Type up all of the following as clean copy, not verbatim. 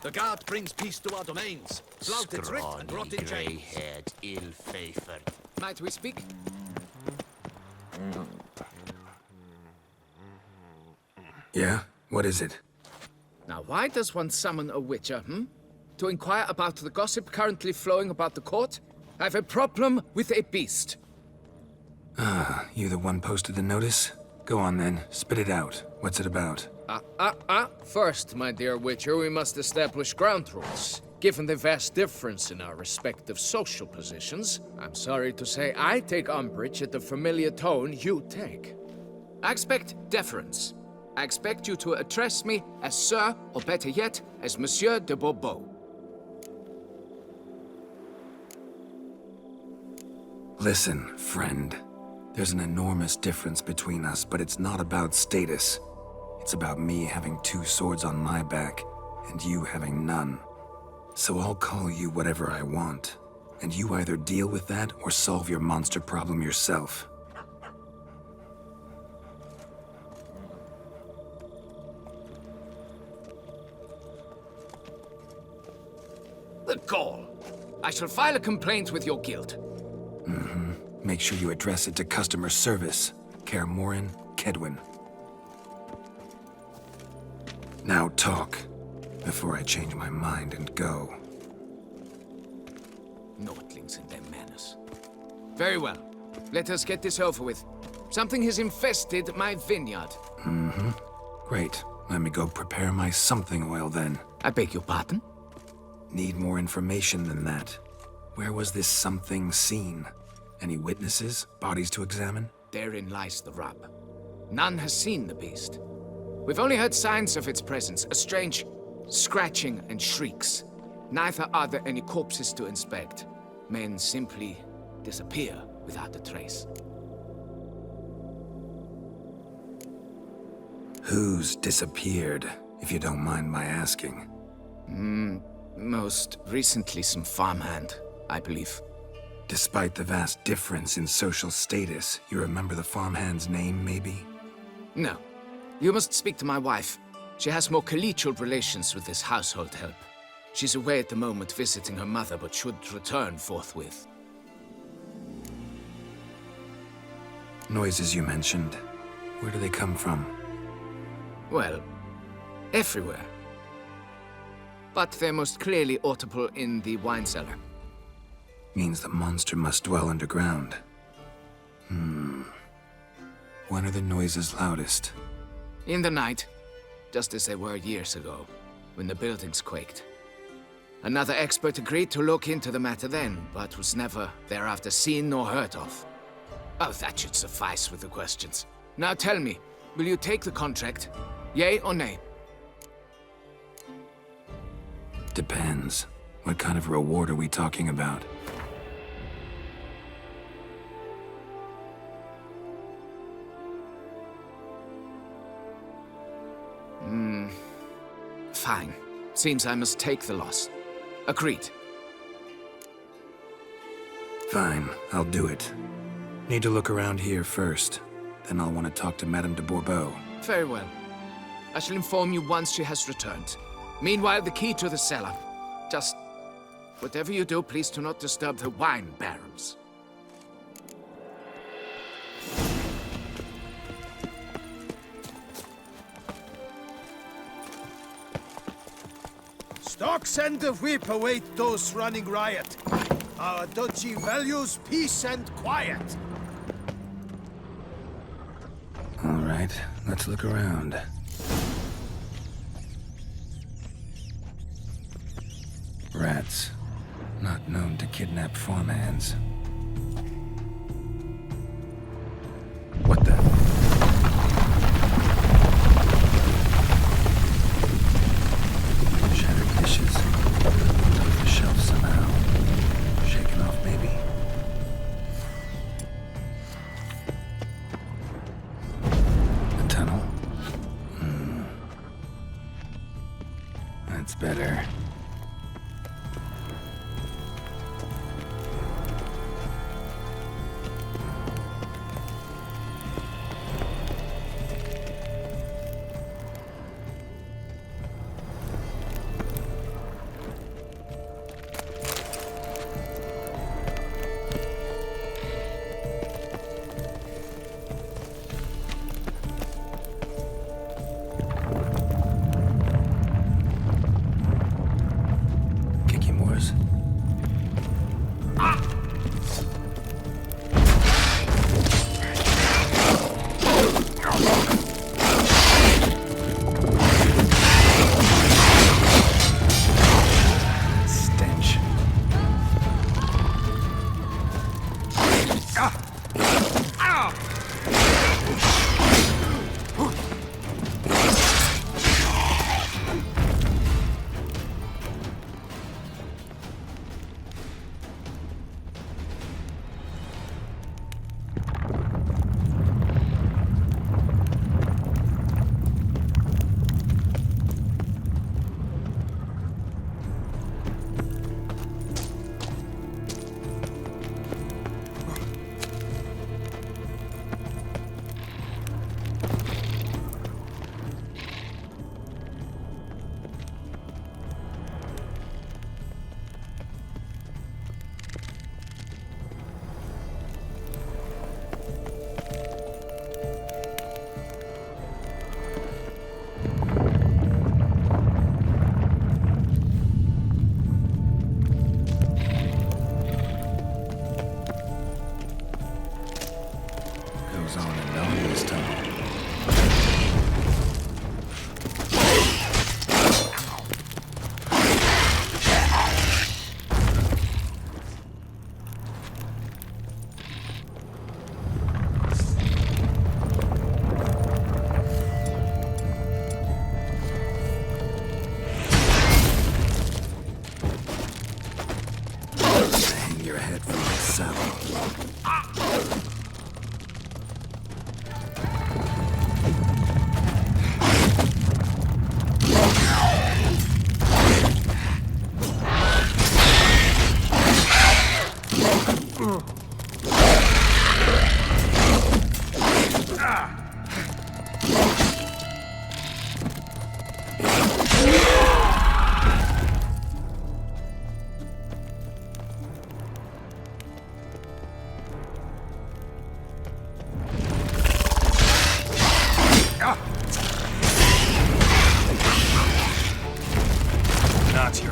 The guard brings peace to our domains. Flouted writ and rot in chains. Grey-haired, ill-favoured. Might we speak? Yeah? What is it? Now, why does one summon a witcher, To inquire about the gossip currently flowing about the court? I have a problem with a beast. Ah, you the one posted the notice? Go on then, spit it out. What's it about? First, my dear witcher, we must establish ground rules. Given the vast difference in our respective social positions, I'm sorry to say I take umbrage at the familiar tone you take. I expect deference. I expect you to address me as Sir, or better yet, as Monsieur de Bourbeau. Listen, friend. There's an enormous difference between us, but it's not about status. It's about me having 2 swords on my back, and you having none. So I'll call you whatever I want, and you either deal with that or solve your monster problem yourself. The gall! I shall file a complaint with your guild. Make sure you address it to customer service. Kaer Morhen, Kedwin. Now talk, before I change my mind and go. Notlings and their manners. Very well. Let us get this over with. Something has infested my vineyard. Great. Let me go prepare my something oil then. I beg your pardon? Need more information than that. Where was this something seen? Any witnesses? Bodies to examine? Therein lies the rub. None has seen the beast. We've only heard signs of its presence, a strange scratching and shrieks. Neither are there any corpses to inspect. Men simply disappear without a trace. Who's disappeared, if you don't mind my asking? Most recently some farmhand, I believe. Despite the vast difference in social status, you remember the farmhand's name, maybe? No. You must speak to my wife. She has more collegial relations with this household help. She's away at the moment visiting her mother, but should return forthwith. Noises you mentioned. Where do they come from? Well, everywhere. But they're most clearly audible in the wine cellar. Means the monster must dwell underground. When are the noises loudest? In the night, just as they were years ago, when the buildings quaked. Another expert agreed to look into the matter then, but was never thereafter seen nor heard of. Oh, that should suffice with the questions. Now tell me, will you take the contract? Yea or nay? Depends. What kind of reward are we talking about? Fine. Seems I must take the loss. Agreed. Fine, I'll do it. Need to look around here first. Then I'll want to talk to Madame de Bourbeau. Very well. I shall inform you once she has returned. Meanwhile, the key to the cellar. Just... whatever you do, please do not disturb the wine barrels. Stocks and the whip await those running riot. Our duchy values peace and quiet. All right, let's look around. Rats. Not known to kidnap farmhands. What the? Shattered dishes. Off the shelf somehow. Shaken off, maybe. A tunnel? That's better.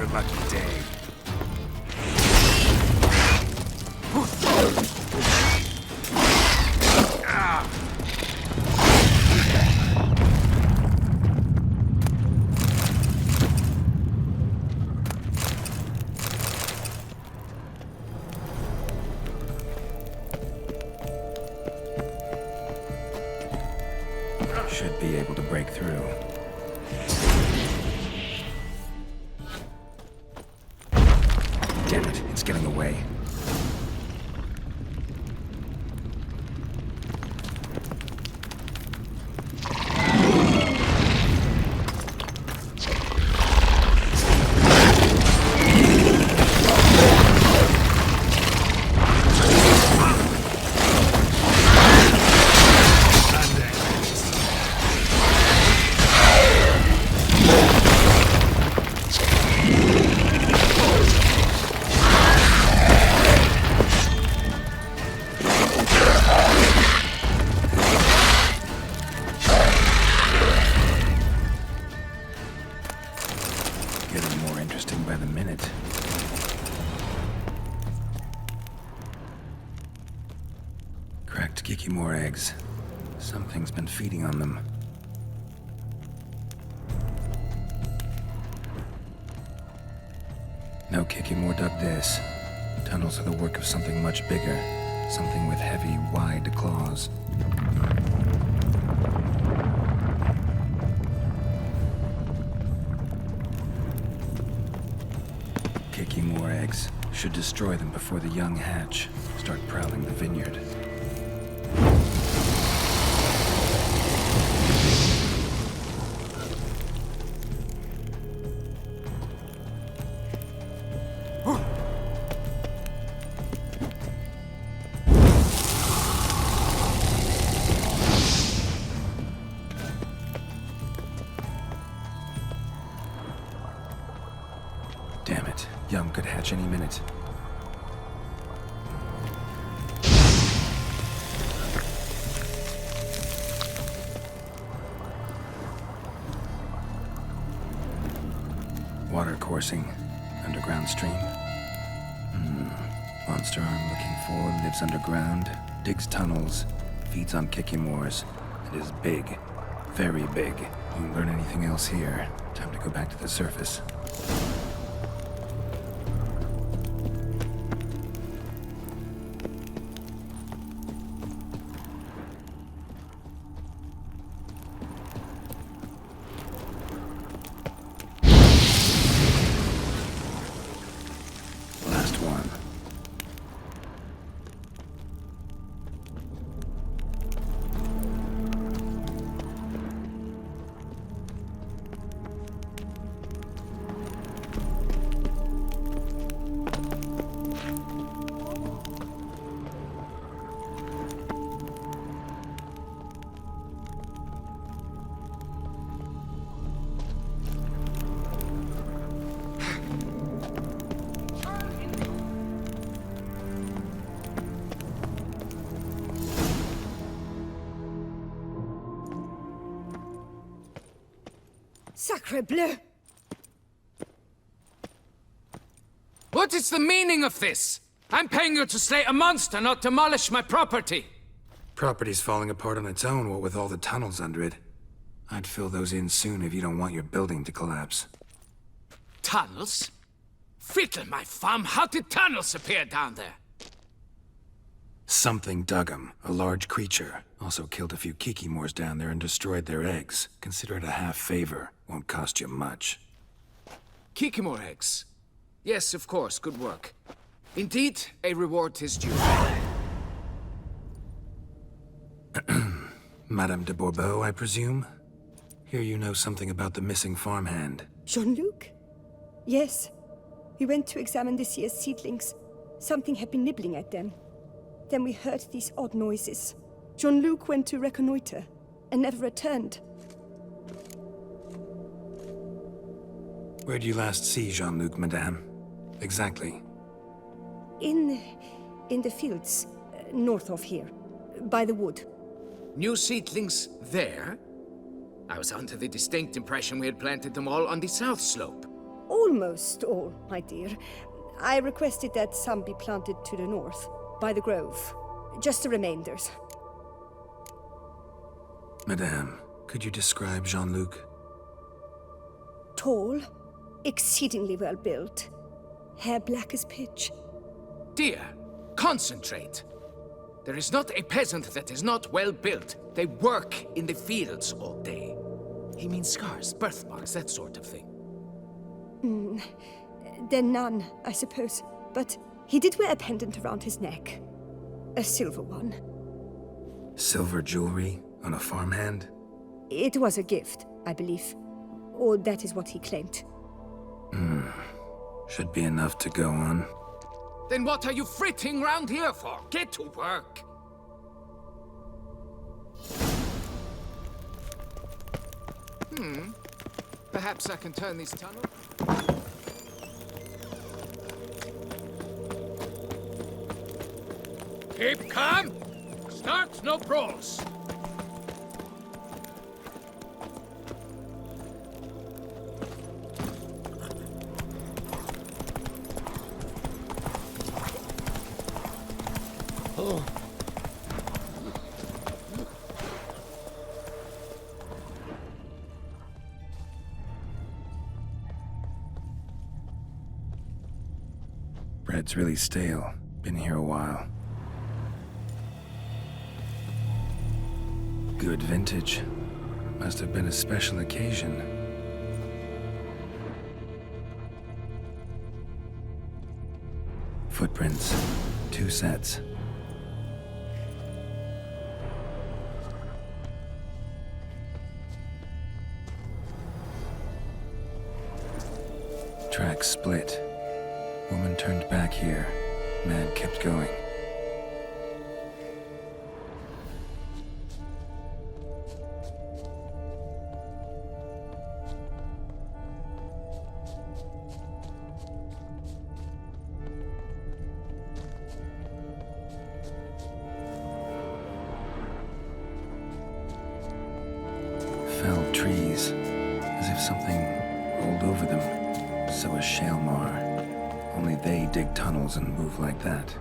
Your lucky day. Should be able to break through. Damn it, it's getting away. Getting more interesting by the minute. Cracked kikimore eggs. Something's been feeding on them. No kikimore dug this. Tunnels are the work of something much bigger. Something with heavy, wide claws. Kikimore eggs. Should destroy them before the young hatch. Start prowling the vineyard. Damn it. Young could hatch any minute. Water coursing. Underground stream. Monster I'm looking for lives underground, digs tunnels, feeds on kikimores, and is big. Very big. Won't learn anything else here. Time to go back to the surface. Last one. Sacre bleu! What is the meaning of this? I'm paying you to slay a monster, not demolish my property. Property's falling apart on its own, what with all the tunnels under it. I'd fill those in soon if you don't want your building to collapse. Tunnels? Fiddle my thumb, how did tunnels appear down there? Something dug 'em. A large creature. Also killed a few kikimores down there and destroyed their eggs. Consider it a half favor. Won't cost you much. Kikimore eggs. Yes, of course, good work. Indeed, a reward is due. Madame de Bourbeau, I presume? Hear you know something about the missing farmhand. Jean-Luc? Yes. We went to examine this year's seedlings. Something had been nibbling at them. Then we heard these odd noises. Jean-Luc went to reconnoiter and never returned. Where did you last see Jean-Luc, madame? Exactly. In the fields, north of here, by the wood. New seedlings there? I was under the distinct impression we had planted them all on the south slope. Almost all, my dear. I requested that some be planted to the north, by the grove. Just the remainders. Madame, could you describe Jean-Luc? Tall, exceedingly well built, hair black as pitch. Dear, concentrate. There is not a peasant that is not well built. They work in the fields all day. He means scars, birthmarks, that sort of thing. Then none, I suppose. But he did wear a pendant around his neck. A silver one. Silver jewelry on a farmhand? It was a gift, I believe. Or that is what he claimed. Should be enough to go on. Then what are you fritting round here for? Get to work! Perhaps I can turn these tunnels? Keep calm! Start no brawls! Bread's really stale. Been here a while. Good vintage. Must have been a special occasion. Footprints. 2 sets. Tracks split. Woman turned back here. Man kept going. Felled trees, as if something rolled over them. So is Shalmar. Only they dig tunnels and move like that.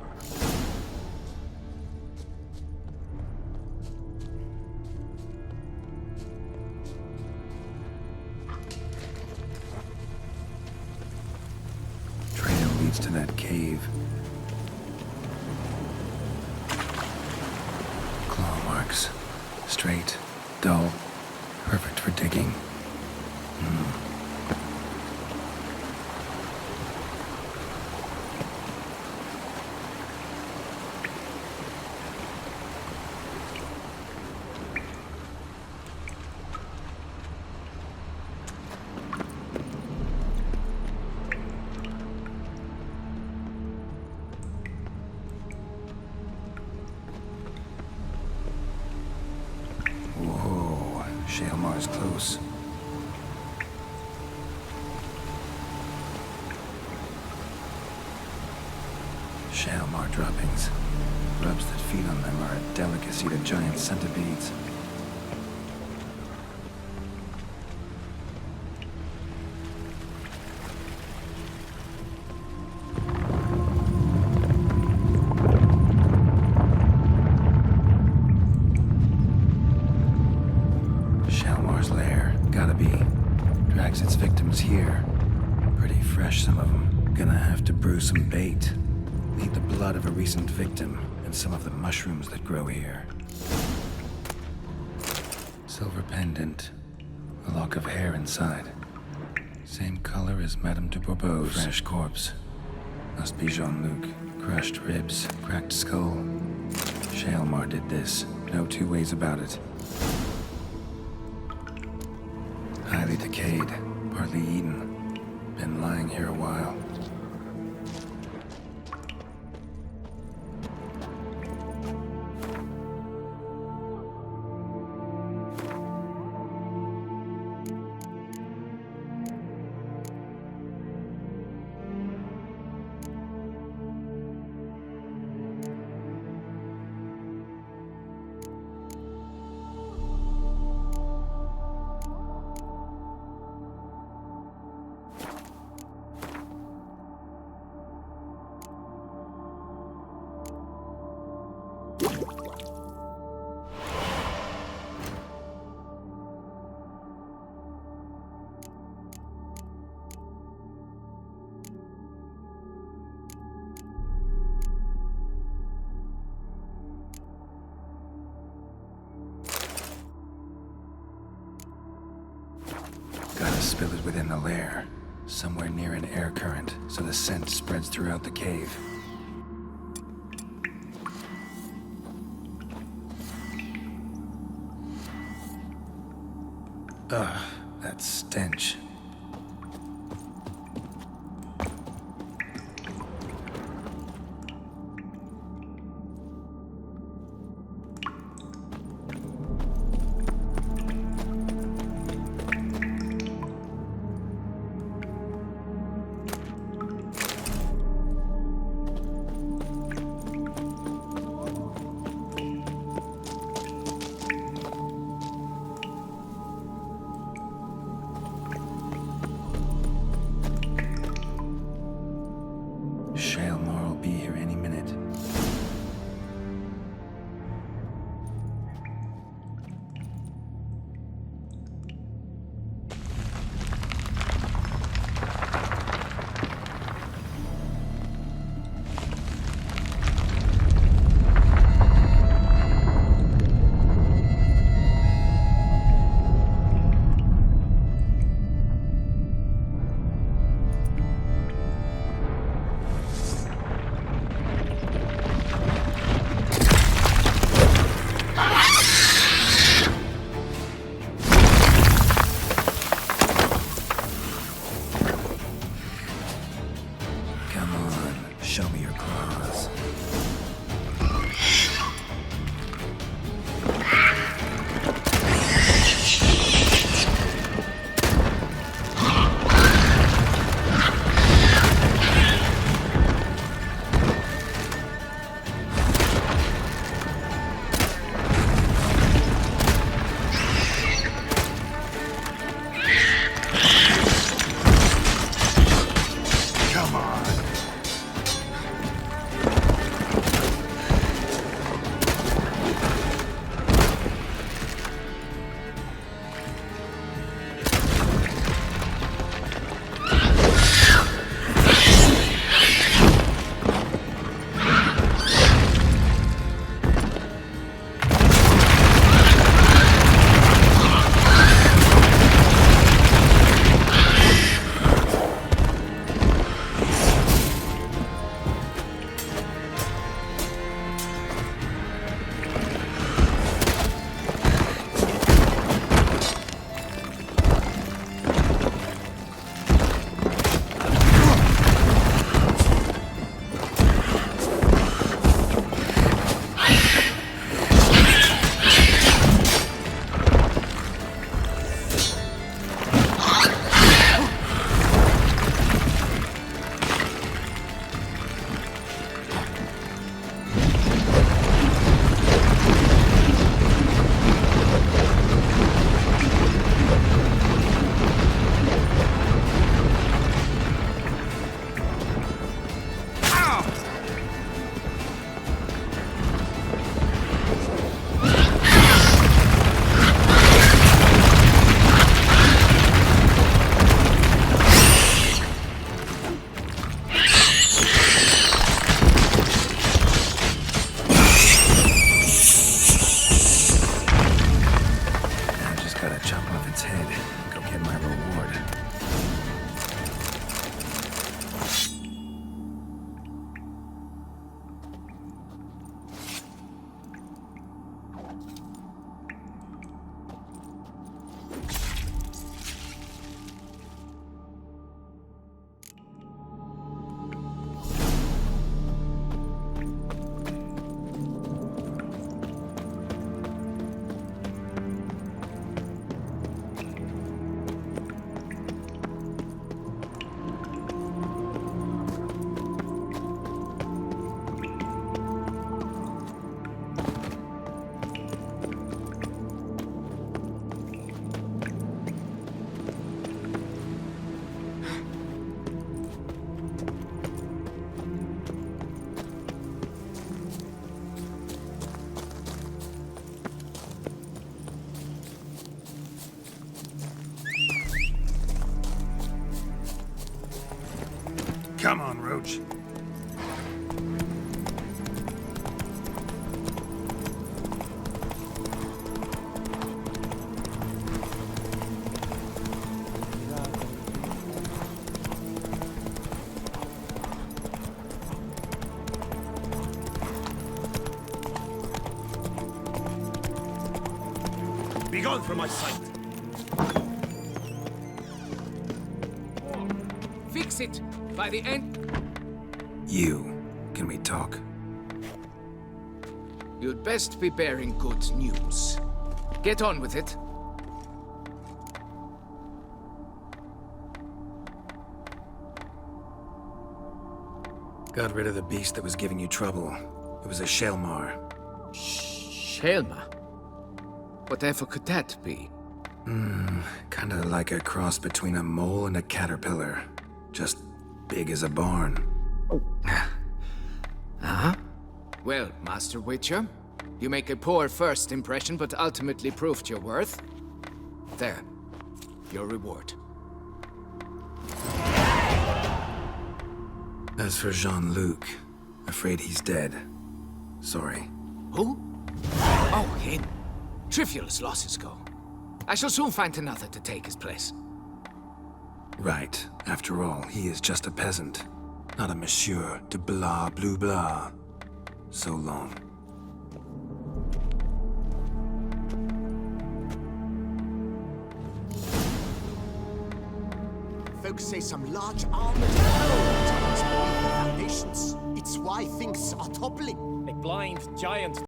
Trail leads to that cave. Claw marks. Straight, dull, perfect for digging. Whoa, Shalmar's close. Shalmar droppings. Grubs that feed on them are a delicacy to giant centipedes. Shalmar's lair. Gotta be. Drags its victims here. Pretty fresh, some of them. Gonna have to brew some bait. Need the blood of a recent victim, and some of the mushrooms that grow here. Silver pendant. A lock of hair inside. Same color as Madame de Bourbeau's. Fresh corpse. Must be Jean-Luc. Crushed ribs, cracked skull. Shalmar did this. No 2 ways about it. Highly decayed, partly eaten. Been lying here a while. Gotta spill it within the lair, somewhere near an air current, so the scent spreads throughout the cave. Ugh, that stench. Come on, Roach. Be gone from my sight. Fix it! By the end... Can we talk? You'd best be bearing good news. Get on with it. Got rid of the beast that was giving you trouble. It was a Shelmar. Shelma? Whatever could that be? Kinda like a cross between a mole and a caterpillar. Just big as a barn. Uh-huh. Well, Master Witcher, you make a poor first impression, but ultimately proved your worth. There. Your reward. As for Jean-Luc, afraid he's dead. Sorry. Who? Oh, him. Trivial as losses go. I shall soon find another to take his place. Right. After all, he is just a peasant. Not a monsieur de blah blue blah. So long. Folks say some large armored foe attacks beneath the foundations. It's why things are toppling. A blind giant